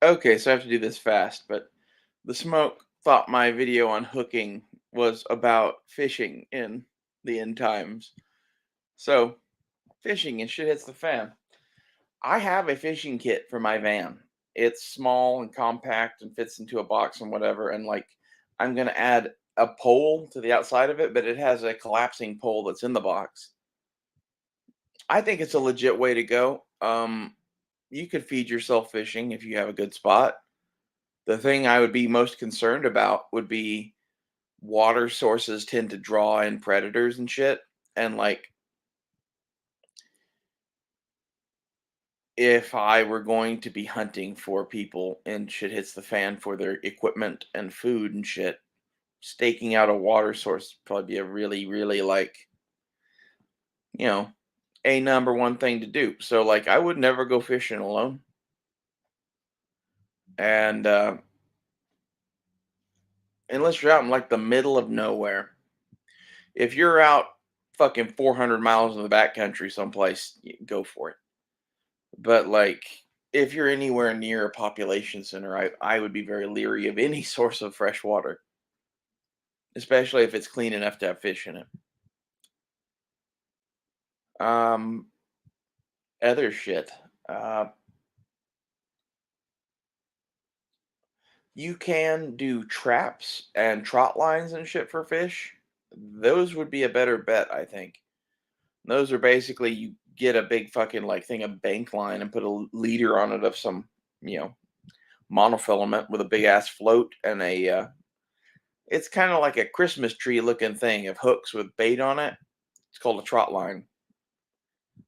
Okay, so I have to do this fast, but the smoke thought my video on hooking was about fishing in the end times. So, fishing and shit hits the fan. I have a fishing kit for my van. It's small and compact and fits into a box and whatever. And like, I'm going to add a pole to the outside of it, but it has a collapsing pole that's in the box. I think it's a legit way to go. You could feed yourself fishing if you have a good spot. The thing I would be most concerned about would be water sources tend to draw in predators and shit. And like, if I were going to be hunting for people and shit hits the fan for their equipment and food and shit, staking out a water source would probably be a really, really like, you know, a number one thing to do. So like, I would never go fishing alone. And unless you're out in like the middle of nowhere, if you're out fucking 400 miles in the backcountry someplace, go for it. But like, if you're anywhere near a population center, I would be very leery of any source of fresh water, especially if it's clean enough to have fish in it. Um, other shit. Uh, you can do traps and trot lines and shit for fish. Those would be a better bet, I think. Those are basically you get a big fucking like thing of bank line and put a leader on it of some, you know, monofilament with a big ass float and a it's kind of like a Christmas tree looking thing of hooks with bait on it. It's called a trot line.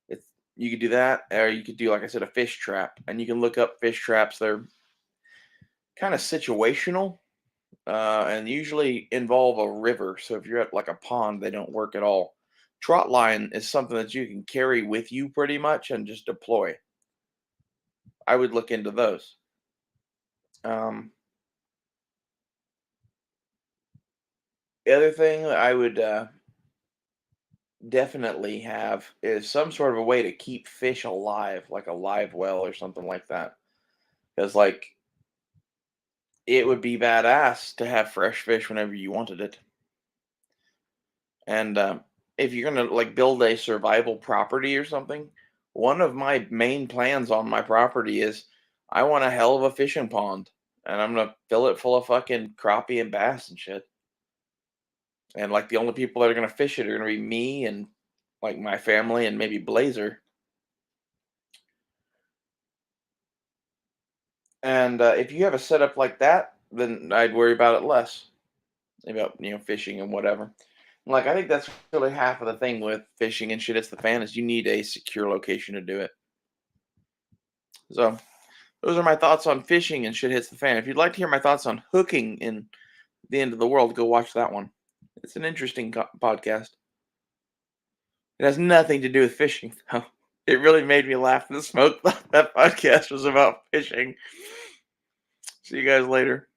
It's you could do that, or you could do like I said, a fish trap, and you can look up fish traps. They're kind of situational, and usually involve a river. So if you're at like a pond, they don't work at all. Trot line is something that you can carry with you pretty much and just deploy. I would look into those. Um, the other thing that I would definitely have is some sort of a way to keep fish alive, like a live well or something like that. Because like it would be badass to have fresh fish whenever you wanted it. And if you're gonna like build a survival property or something, one of my main plans on my property is I want a hell of a fishing pond, and I'm gonna fill it full of fucking crappie and bass and shit. And like the only people that are gonna fish it are gonna be me and like my family and maybe Blazer. And if you have a setup like that, then I'd worry about it less about fishing and whatever. Like I think that's really half of the thing with fishing and shit. It's the fan is you need a secure location to do it. So those are my thoughts on fishing and shit hits the fan. If you'd like to hear my thoughts on hooking in the end of the world, go watch that one. It's an interesting podcast. It has nothing to do with fishing though. It really made me laugh. The smoke thought that podcast was about fishing. See you guys later.